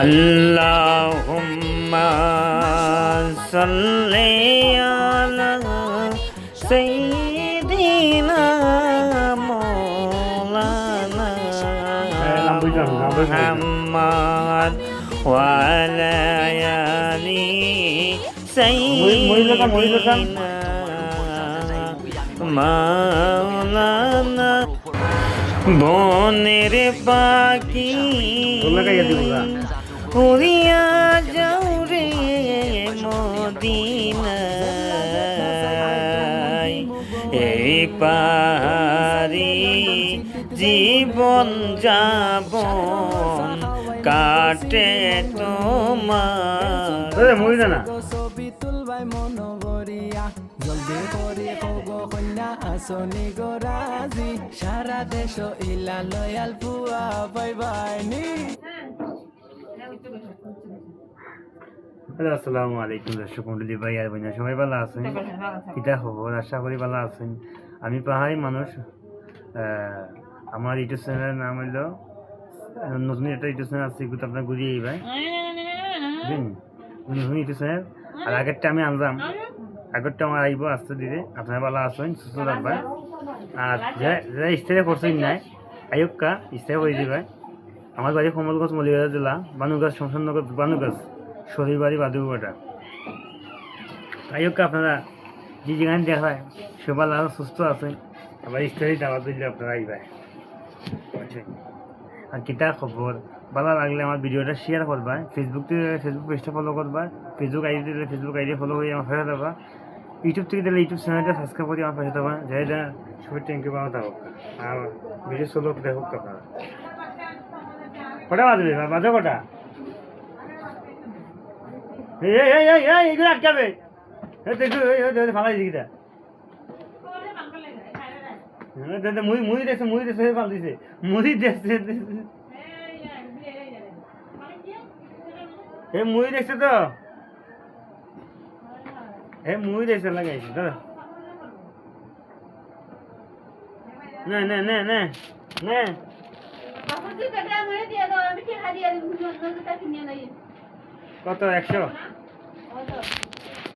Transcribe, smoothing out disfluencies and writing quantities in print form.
আল্লাহুম্মা সাল্লি আলা সাইয়্যিদিনা মাওলানা মুহাম্মদ ওয়া আলা আলি সাইয়্যিদিনা মাওলানা বনের পাখি উড়িয়া যাও রে মদিনায় এই পাহাড়ি জীবন যাপন কাটে তোমার মহিলা ছবি তুলবাই মন ভরিয়া জলদি করে কব কন্যা আসনি গরাজি সারা দেশ ইলা লয়াল পুয়া বাই বাই নি। হ্যালো আসসালামু আলাইকুম দর্শক মন্ডলী ভাই আর বোনেরা সবাই ভালো আছেন? কিটা খবর? আশা করি ভালো আছেন। আমি পাহাড়ি মানুষ। আমার ইউটিউব চ্যানেলের নাম হলো নতুন একটা ইউটিউব চ্যানেল আছে, এগুলো আপনার ঘুরিয়ে ভাই নতুন ইউটিউব চ্যানেল। আর আগেরটা আমি আনলাম, আগেরটা আমার আইব আসতে দিতে। আপনারা ভালো আছেন, সুস্থ থাকবেন। আর যারা ইস্তেরা করছেন নাই আয়োগকা ইস্তেরা করে দিবে। আমার বাড়ি কমলগঞ্জ মলিবাজার জেলা, বানুগাছ শমশাননগর বানুগাছ শরীর বাড়ি বাদুবাটা। আয়োগকা আপনারা যে যেখানে দেখায় সে ভালো সুস্থ আছেন। আবার ইস্তেরি দাওয়া দিলে আপনারা আইবে। আর কিতা খবর ভালো লাগলে আমার ভিডিওটা শেয়ার করবা, ফেসবুক পেজটা ফলো করবা, ফেসবুক আইডি দিলে ফেসবুক আইডি ফলো করে আমার পাশে দেবা, ইউটিউব থেকে দিলে ইউটিউব চ্যানেলটা সাবস্ক্রাইব করে আমার পাশে দেবা। যাই যা সবাই থ্যাংক ইউ ভালো থাকুক। আর ভিডিও চলো দেখুক আপনারা। কটা বাজবে? বাজে কটা? এগুলো আটকাবে ফাঁকা দিকিটা মুড়ি দেখছে ফাল দিছে মুড়ি দেখছে মুড়ি দেখছে তো মুড়ি দেখছে লাগাইছে দাদা। না না না না না কত 100?